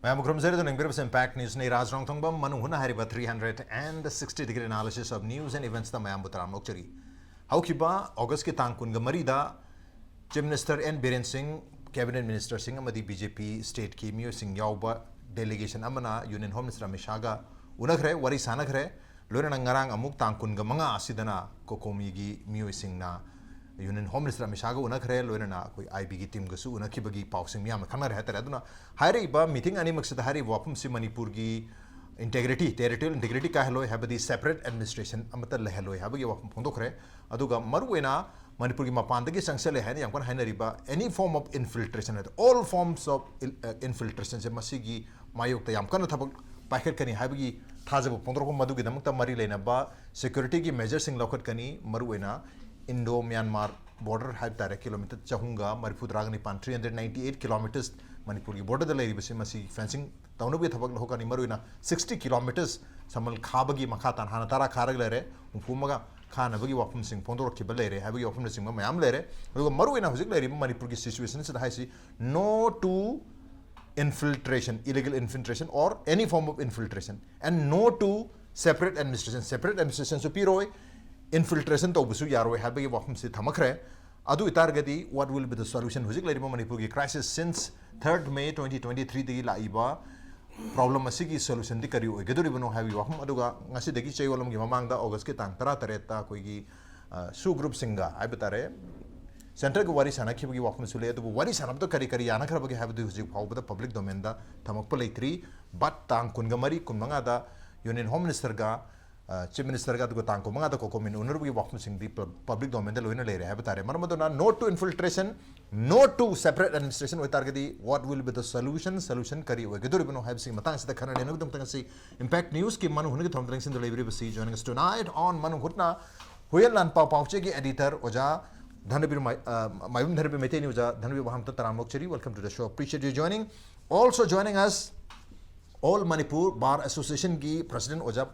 I'm from Zero Impact News. Raj Nongthombam, Manung Hariba 360-degree analysis of news and events. The Mayambutram Nokchari. How Kiba, August Kitankun Gamarida, Chief Minister N. Biren Singh, Cabinet Minister Singh Amadi BJP State Kimio Singh Yauba, Delegation Amana, Union Home Minister Mishaga, Unagre, Wari Sanagre, Loranangarang Amuk Tankun Gamanga, Sidana, Kokomigi, Mio Singh na. Union Home Minister Mishaga unakre loina koi IB team gasu unakibagi pausing miyam khana rehta aduna hairi ba meeting ani maksad hari wapum si Manipur gi integrity territorial integrity ka hello habadi separate administration amata lehelo habagi wapum phondokre aduga maruena Manipur gi mapandagi sangsale hai yam kon hainari ba any form of infiltration all forms of infiltration se masigi mayok ta yam kana thabak packet kani habagi thajab phondroko madugi damakta mari leina ba security gi measures sing lokhat kani maruena Indo-Myanmar border have direct kilometer Chahunga, Manipur Dragani Pan 398 kilometers Manipur border the lady Masi fencing down with Hokani Maruina 60 kilometers Samal Kabagi Makatan Hanatara Karaglere, Umpumaga Kanabagi Wapum Sing Pondor Kibalere, have you often sing Mayamlere, Maruina Huzikleri Manipur situation is I see no to infiltration, illegal infiltration or any form of infiltration, and no to separate administration superior. Infiltration to busu yaro have a wapum si thamakre adu itargadi what will be the solution hujik lari Manipur ki crisis since 3rd May 2023 degi laiba problem asigi solution di kari ogeduri bano have wapum aduga ngasi degi chayolom gi mamang da August ki tang tara tareta koi gi su group singa ai batare center ko wari sana ki wapum sule adu wari sana to kari yana khara bagi have the hujik phau the public domain da thamak palai but tang kunga mari kunmanga da Union Home Minister ga Chief Minister ga tanko mga da ko min unurbi wapum sing di public domain da loina le have tare marmadona no to infiltration no to separate administration we targeti what will be the solution kari we geduri bano have sing matang sa khana le nagdum tang si impact news ki manu hungi thom sin delivery basi joining us tonight on Manung HUTNA Hueiyel Lanpao Pauche ki editor oja Dhanabir Maibam Dhanabir Maibam oja Dhanabir Maibam taram lokchari welcome to the show appreciate you joining also joining us all Manipur Bar Association ki president oja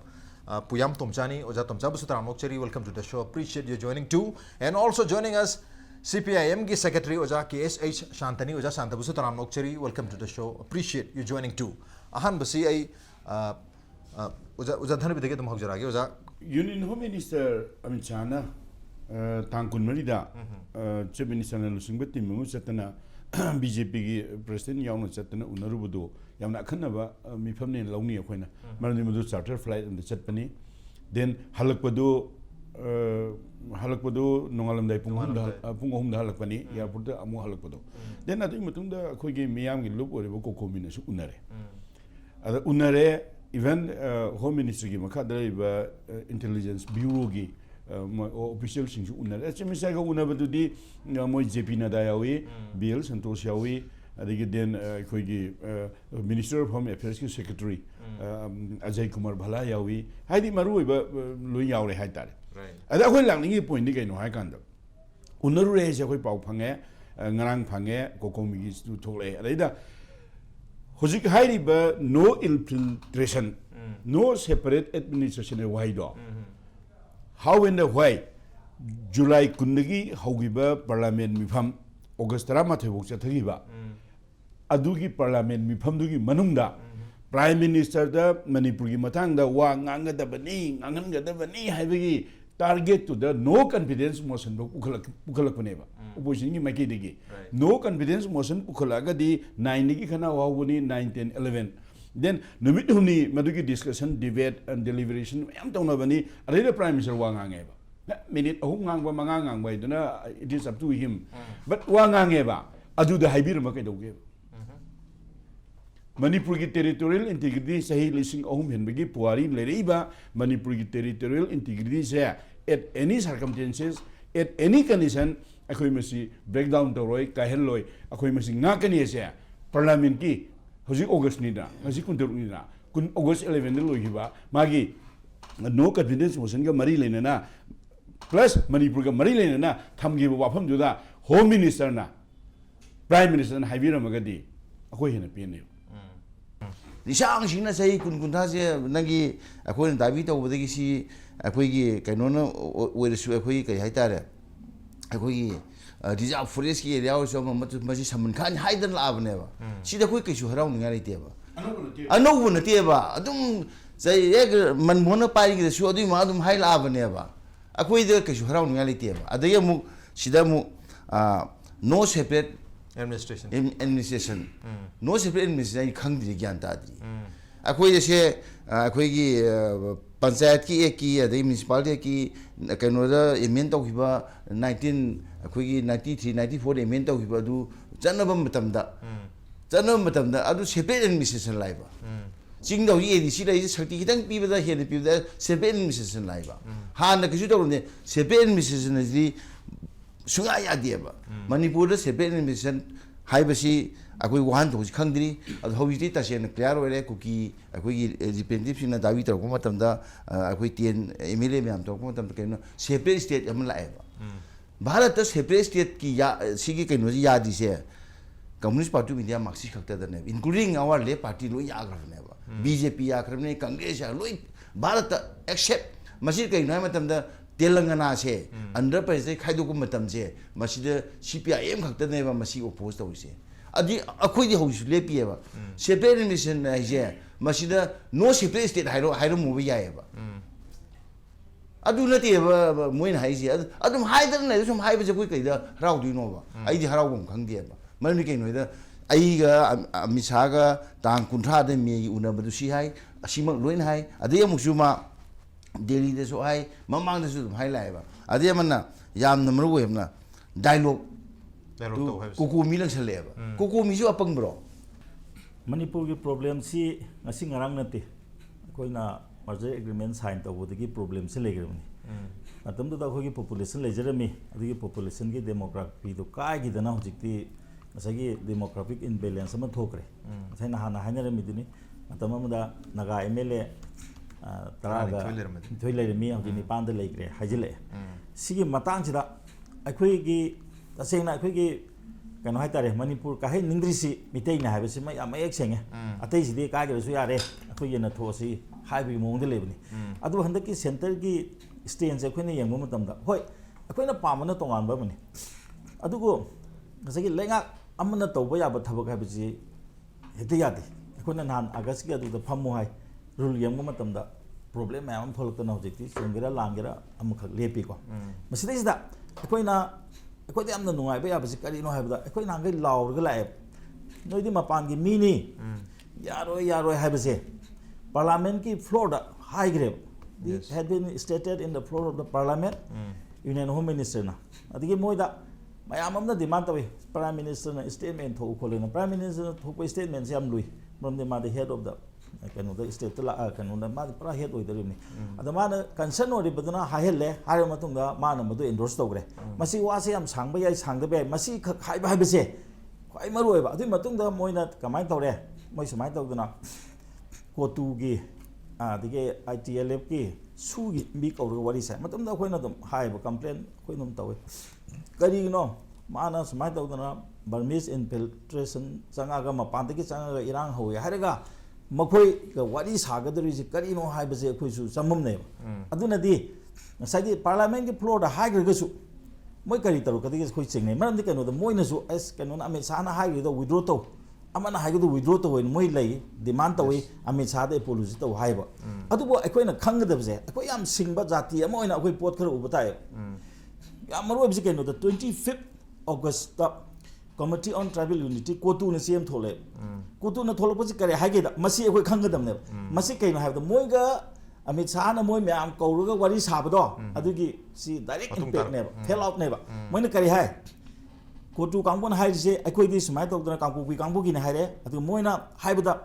Puyam Tomcha Oja Tomcha Busutaram Nokchari, welcome to the show. Appreciate you joining too. And also joining us, CPIM ki Secretary Oja Ksh Shanta Oja Shanta Busutaram Nokchari, welcome to the show. Appreciate you joining too. Ahan basi ay Oja Dhanabir dege tum hokjarage Oja. Union Home Minister Amit Chana Tangkun Marida Chief Minister Lusingbetti Mungu Satana BJP ki President Yauna Satana Unarubudo Yamna Kanaba Mifamni Longni Aquina Maranimudu charter flight and the Chatpani then Halakpado Nongalam de Pungum Halakpani Yaputa Amu Halakpado then I think Mutunda Kogi Miami look or Evoco Combinus Unare Unare even Home Ministry Makadra Intelligence Bureau official things unare as misaga unabadu di moi jp na dayawi bill santosh yawi adigi den koigi Minister of Home Affairs ki secretary Ajay Kumar Bhala yawi haidi maru ba loi yawre haitare ada khoi langni point ni kaino haikanda unaru re je khoi pau phange ngarang phange kokomi gi stu thole ada hojik hairi ba no infiltration no separate administration waido how in the way July Kundagi Hogiba Parliament Mifam August Ramatevok Chatagiba Adugi Parliament Mifamdugi Manungda Prime Minister the Manipuri Matanga Wang Anga the Bani Anganga the Bani Havigi target to the no confidence motion Ukalakuneva opposition Makidigi no confidence motion Ukalaga di 9 Kana Wawuni 1911 then Numiduni Maduki discussion, debate and deliberation. I am talking about the Prime Minister Wangangeva. Minute Hungang Mangang way, it is up to him. But Wangangeva, I do the Hibir Makado give. Manipuri territorial integrity Sahi listing home and Begi Puari Leriba, Manipuri territorial integrity there at any circumstances, at any condition, Akoimasi breakdown to Roy, Kaheloi, Akoimasi Nakani Parliament key. Hojik August nida, hojik kuntur nida, kun August 11 ni logi ba, magi no confidence motion ka mari lena na, plus Manipur ka mari lena na, thamgi ba wapam juda Home Minister na, Prime Minister na haibira magadi, ako hina piyan Isang sina say kun se nagi ako yung David o badagi si ako yung kanona werisu ako yung kay haitare ako yung reserve forest ki area so masi saman khan haidan la abne ba sida koi kisu harau ninga rite ba ꯑꯅꯧꯕ ꯅꯠꯇꯦꯕ ꯑꯗꯨꯝ ꯃꯟꯃꯣꯍꯟꯅ ꯄꯥꯏꯔꯤꯉꯩꯗꯁꯨ ꯑꯗꯨꯒꯤ ꯃꯥ ꯑꯗꯨꯝ ꯍꯥꯏꯂꯛꯑꯕꯅꯦꯕ ꯑꯩꯈꯣꯏꯗ ꯀꯩꯁꯨ ꯍꯔꯥꯎꯅꯤꯡꯉꯥꯏ ꯂꯩꯇꯦꯕ ꯑꯗꯒꯤ ꯑꯃꯨꯛ ꯁꯤꯗ ꯑꯃꯨꯛ no separate administration no separate administration ꯑꯩ ꯈꯪꯗ꯭ꯔꯤ ꯒ꯭ꯌꯥꯟ ꯇꯥꯗ꯭ꯔꯤ ꯑꯩꯈꯣꯏꯗꯁꯦ ꯑꯩꯈꯣꯏꯒꯤ ꯄꯟꯆꯥꯌꯠꯀꯤ ꯑꯦꯛꯀꯤ ꯑꯗꯩ ꯃ꯭ꯌꯨꯅꯤꯁꯤꯄꯥꯂꯤꯇꯤ ꯑꯦꯛꯀꯤ ꯀꯩꯅꯣꯗ ꯑꯦꯃꯦꯟ ꯇꯧꯈꯤꯕ ꯑꯩꯈꯣꯏꯒꯤ 93 94 ꯑꯦꯃꯦꯟ ꯇꯧꯈꯤꯕ ꯑꯗꯨ ꯆꯠꯅꯕ ꯃꯇꯝꯗ ꯑꯗꯨ ꯁꯦꯄꯔꯦꯠ administration ꯂꯥꯏꯕ ꯆꯤꯡꯗ ꯍꯧꯖꯤꯛ ADC ꯂꯩꯔꯤꯁꯦ ꯁꯛꯇꯤ ꯈꯤꯇꯪ ꯄꯤꯕꯗ ꯍꯦꯟꯅ ꯄꯤꯕꯗ ꯁꯦꯄꯔꯦꯠ administration ꯂꯥꯏꯕ ꯍꯥꯟꯅ ꯀꯩꯁꯨ ꯇꯧꯔꯝꯗꯦ ꯁꯦꯄꯔꯦꯠ administration ꯑꯁꯤꯗꯤ ꯁꯨꯡꯌꯥ ꯌꯥꯗꯦꯕ ꯃꯅꯤꯄꯨꯔꯗ ꯁꯦꯄꯔꯦꯠ administration ꯍꯥꯏꯕꯁꯤ ꯑꯩꯈꯣꯏ ꯋꯥꯍꯟꯊꯣꯛꯁꯤ ꯈꯪꯗ꯭ꯔꯤ ꯑꯗꯣ ꯍꯧꯖꯤꯛꯇꯤ ꯇꯁꯦꯡꯅ ꯀ꯭ꯂꯤꯌꯥꯔ ꯑꯣꯏꯔꯦ ꯀꯨꯀꯤ ꯑꯩꯈꯣꯏꯒꯤ ꯔꯤꯄ꯭ꯔꯦꯖꯦꯟꯇꯦꯇꯤꯚꯁꯤꯡꯅ ꯗꯥꯕꯤ ꯇꯧꯔꯛꯄ ꯃꯇꯝꯗ ꯑꯩꯈꯣꯏ 10 MLA ꯃꯌꯥꯝ ꯇꯧꯔꯛꯄ ꯃꯇꯝꯗ ꯀꯩꯅꯣ ꯁꯦꯄꯔꯦꯠ ꯁ꯭ꯇꯦꯠ ꯑꯃ ꯂꯥꯛꯑꯦꯕ ꯚꯥꯔꯠꯇ ꯁꯦꯄꯔꯦꯠ ꯁ꯭ꯇꯦꯠꯀꯤ ꯁꯤꯒꯤ ꯀꯩꯅꯣꯁꯤ ꯌꯥꯗ꯭ꯔꯤꯁꯦ ꯀꯝꯃꯨꯅꯤꯁꯠ ꯄꯥꯔꯇꯤ ꯑꯣꯐ ꯏꯟꯗꯤꯌꯥ ꯃꯥꯔꯛꯁꯤꯁꯠ ꯈꯛꯇꯗꯅꯦꯕ ꯏꯟꯀ꯭ꯂꯨꯗꯤꯡ ꯑꯋꯥꯔ ꯂꯦꯐ ꯄꯥꯔꯇꯤ ꯂꯣꯏ ꯌꯥꯈ꯭ꯔꯕꯅꯦꯕ BJP ꯌꯥꯈ꯭ꯔꯕꯅꯤ ꯀꯪꯒ꯭ꯔꯦꯁ ꯂꯣꯏ ꯚꯥꯔꯠꯇ ꯑꯦꯛꯁꯦꯞ ꯃꯁꯤ ꯀꯩꯅꯣ ꯍꯥꯏꯕ ꯃꯇꯝꯗ ꯇꯦꯂꯪꯒꯅꯥꯁꯦ ꯑꯟꯙ꯭ꯔ ꯄ꯭ꯔꯗꯦꯁꯇꯩ ꯈꯥꯏꯗꯣꯛꯄ ꯃꯇꯝꯁꯦ ꯃꯁꯤꯗ CPIM ꯈꯛꯇꯅꯦꯕ ꯃꯁꯤ ꯑꯣꯄꯣꯖ ꯇꯧꯔꯤꯁꯦ ꯑꯗꯨꯗꯤ ꯑꯩꯈꯣꯏꯗꯤ ꯍꯧꯖꯤꯛꯁꯨ ꯂꯦꯞꯄꯤꯑꯕ ꯁꯦꯄꯔꯦꯠ administration ꯍꯥꯏꯁꯦ ꯃꯁꯤꯗ ꯅꯣ ꯁꯦꯄꯔꯦꯠ ꯁ꯭ꯇꯦꯠ ꯍꯥꯏꯔꯝꯃꯨꯕ ꯌꯥꯏꯑꯕ ꯑꯗꯨ ꯅꯠꯇꯦꯕ ꯃꯣꯏꯅ ꯍꯥꯏꯁꯦ ꯑꯗꯨꯝ ꯍꯥꯏꯗꯅ ꯂꯩꯔ ꯁꯨꯝ ꯍꯥꯏꯕꯁꯦ ꯑꯩꯈꯣꯏ ꯀꯩꯗ ꯍꯔꯥꯎꯗꯣꯏꯅꯣꯕ ꯑꯩꯗꯤ ꯍꯔꯥꯎꯐꯝ ꯈꯪꯗꯦꯕ ꯃꯔꯝꯗꯤ ꯀꯩꯅꯣꯗ ꯑꯩꯒ ꯑꯃꯤꯠ ꯁꯥꯍꯒ ꯇꯥꯡ 30ꯗ ꯃꯦꯒꯤ ꯎꯅꯕꯗꯨ ꯁꯤ ꯍꯥꯏ ꯑꯁꯤꯃꯛ ꯂꯣꯏꯅ ꯍꯥꯏ ꯑꯗꯩ ꯑꯃꯨꯛꯁꯨ ꯃꯥ ꯗꯦꯜꯂꯤꯗꯁꯨ ꯍꯥꯏ ꯃꯃꯥꯡꯗꯁꯨ ꯑꯗꯨꯝ ꯍꯥꯏꯂꯥꯛꯑꯦꯕ ꯑꯗꯩ ꯑꯃꯅ ꯌꯥꯝꯅ ꯃꯔꯨ ꯑꯣꯏꯕꯅ ꯗꯥꯏꯂꯣꯛ ꯀꯣꯀꯣꯃꯤ ꯂꯪꯁꯜꯂꯛꯑꯦꯕ ꯀꯣꯀꯣꯃꯤꯁꯨ ꯑꯄꯪꯕ꯭ꯔꯣ ꯃꯅꯤꯄꯨꯔꯒꯤ ꯄ꯭ꯔꯣꯕ꯭ꯂꯦꯝꯁꯤ ꯉꯁꯤ ꯉꯔꯥꯡ ꯅꯠꯇꯦ ꯑꯩꯈꯣꯏꯅ ꯃꯔꯖꯔ ꯑꯦꯒ꯭ꯔꯤꯃꯦꯟ ꯁꯥꯏꯟ ꯇꯧꯕꯗꯒꯤ ꯄ꯭ꯔꯣꯕ꯭ꯂꯦꯝꯁꯤ ꯂꯩꯈ꯭ꯔꯕꯅꯤ ꯃꯇꯝꯗꯨꯗ ꯑꯩꯈꯣꯏꯒꯤ ꯄꯣꯄꯨꯂꯦꯁꯟ ꯂꯩꯖꯔꯝꯃꯤ ꯑꯗꯨꯒꯤ ꯄꯣꯄꯨꯂꯦꯁꯟꯒꯤ ꯗꯦꯃꯣꯒ꯭ꯔꯥꯐꯤꯗꯨ ꯀꯥꯏꯈꯤꯗꯅ ꯍꯧꯖꯤꯛꯇꯤ ꯉꯁꯥꯏꯒꯤ ꯗꯦꯃꯣꯒ꯭ꯔꯥꯐꯤꯛ ꯏꯟꯕꯦꯂꯦꯟꯁ ꯑꯃ ꯊꯣꯛꯈ꯭ꯔꯦ ꯉꯁꯥꯏ ꯅꯍꯥꯟꯅ ꯍꯥꯏꯅꯔꯝꯃꯤꯗꯨꯅꯤ ꯃꯇꯝ ꯑꯃꯗ ꯅꯥꯒꯥ MLA 10ꯊꯣꯏ ꯂꯩꯔꯝꯃꯤ ꯍꯧꯖꯤꯛ 9ꯗ ꯂꯩꯈ꯭ꯔꯦ ꯍꯥꯏꯖꯤꯜꯂꯛꯑꯦ ꯁꯤꯒꯤ ꯃꯇꯥꯡꯁꯤꯗ ꯑꯩꯈꯣꯏꯒꯤ ꯇꯁꯦꯡꯅ ꯑꯩꯈꯣꯏꯒꯤ ꯀꯩꯅꯣ ꯍꯥꯏꯇꯥꯔꯦ ꯃꯅꯤꯄꯨꯔ ꯀꯥꯏꯍꯟꯅꯤꯡꯗ꯭ꯔꯤꯁꯤ ꯃꯤꯇꯩꯅ ꯍꯥꯏꯕꯁꯤ ꯌꯥꯝ ꯃꯌꯦꯛ ꯁꯦꯡꯉꯦ ꯑꯇꯩꯁꯤꯗꯤ ꯀꯥꯏꯒ꯭ꯔꯁꯨ ꯌꯥꯔꯦ ꯑꯩꯈꯣꯏ ꯌꯦꯟꯅ ꯊꯣꯛꯑꯁꯤ ꯍꯥꯏꯕꯒꯤ ꯃꯑꯣꯡꯗ ꯂꯩꯕꯅꯤ ꯑꯗꯨꯕꯨ ꯍꯟꯗꯛꯀꯤ ꯁꯦꯟꯇꯔꯒꯤ ꯁ꯭ꯇꯦꯟꯁꯦ ꯑꯩꯈꯣꯏꯅ ꯌꯦꯡꯕ ꯃꯇꯝꯗ ꯍꯣꯏ ꯑꯩꯈꯣꯏꯅ ꯄꯥꯝꯕꯅ ꯇꯣꯉꯥꯟꯕ ꯑꯃꯅꯤ ꯑꯗꯨꯕꯨ ꯉꯁꯥꯏꯒꯤ ꯂꯩꯉꯥꯛ ꯑꯃꯅ ꯇꯧꯕ ꯌꯥꯕ ꯊꯕꯛ ꯍꯥꯏꯕꯁꯤ ꯍꯦꯛꯇ ꯌꯥꯗꯦ ꯑꯩꯈꯣꯏꯅ ꯅꯍꯥꯟ ꯑꯥꯒꯁꯀꯤ ꯑꯗꯨꯗ ꯐꯝꯃꯨ ꯍꯥꯏ ꯔꯨꯜ ꯌꯦꯡꯕ ꯃꯇꯝꯗ ꯄ꯭ꯔꯣꯕ꯭ꯂꯦꯝ ꯃꯌꯥꯝ ꯑꯃ ꯊꯣꯛꯂꯛꯇꯅ ꯍꯧꯖꯤꯛꯇꯤ ꯆꯨꯝꯒꯦꯔꯥ ꯂꯥꯟꯒꯦꯔꯥ ꯑꯃꯈꯛ ꯂꯦꯞꯄꯤꯀꯣ ꯃꯁꯤꯗꯩꯁꯤꯗ ꯑꯩꯈꯣꯏꯗ ꯌꯥꯝꯅ ꯅꯨꯡꯉꯥꯏꯕ ꯌꯥꯕꯁꯤ ꯀꯔꯤꯅꯣ ꯍꯥꯏꯕꯗ ꯑꯩꯈꯣꯏ ꯅꯍꯥꯟꯈꯩ ꯂꯥꯎꯔꯒ ꯂꯥꯛꯑꯦꯕ ꯅꯣꯏꯗꯤ ꯃꯄꯥꯟꯒꯤ ꯃꯤꯅꯤ ꯌꯥꯔꯣꯏ ꯍꯥꯏꯕꯁꯦ ꯄꯥꯔꯂꯥꯃꯦꯟꯠꯀꯤ ꯐ꯭ꯂꯣꯔꯗ ꯍꯥꯏꯈ꯭ꯔꯦꯕ It had been stated in the floor of the parliament Union Home Ministerna adigi moida mayam amna demand tawi Prime Minister na statement thoku kholena Prime Minister thokpa statement se am lui from the head of the kanu the state la kanu na ma pra head oidarimni adamana concern ori baduna hahelle hare matungda mana madu endorse tawgre masi wase yam sangba yai sangda be masi khaiba haibase khwai maru oiba adu matungda moina kamai tawre moi sumai tawduna kotugi adigi ITLF ki sugi mi kawra wari sa matamda akhoi na dum haiba complaint akhoi num tawe karino mana sumai tawduna Burmese infiltration changaga mapandagi changaga irang hoye haraga makhoi ga wari sagadri ji karino haibase akhoi su chamam ne adunadi ngasagi parliament ki floor da haigra su moi kari taru kadigi akhoi chingne maramdi kanu da moina su as kanu na ame sana haigra da withdraw to amana haigu withdraw to when moi lay demand to we ami chade apology to haiba adubo akoina khanggadabse akoi yam singba jati ama oina akoi pot khara ubatai yam maru bise kenu the 25th August ta Committee on Tribal Unity kotu na CM thole kotu na thole posi kare haige da masi akoi khanggadam ne masi kaino haibda moi ga ami chana moi me am kauruga wari sabado adugi si direct impact ne fail out ne ba moi na kare hai kotu kangpon haise akhoi di sumai tawdana kangpu kangpu gi na haire adu moina haibda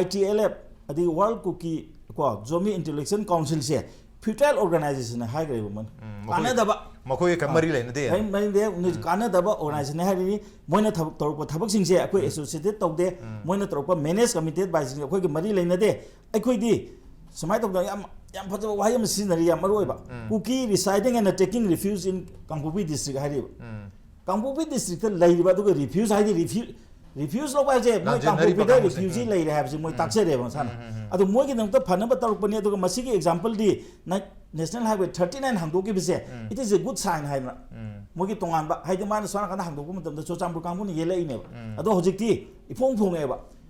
ITLF adi World Cookie ko Zomi Intellectual Council se futile organization haigre man kana daba makoi kamari leina de mai de kana daba organization hairi moina tawpa thabak sing se akhoi associated tawde moina tawpa manage committee by sing akhoi gi mari leina de akhoi di sumai tawda yam phajaba wahai am sinari yam maroi ba cookie residing and taking refuge in Kangpupi district hairi Kangpupi district lairiba aduga refuse haidi refuse lo ba je moi Kangpupi da refugee laire habse moi taksere ba sana adu moi gi namta phanaba tarukpani aduga masigi example di national highway 39 hangdoki bise it is a good sign haina moi gi tongan ba haidi man sona kana hangdoku matam da chochampur kangpu ni yele ine adu hojikti ifong phonge ba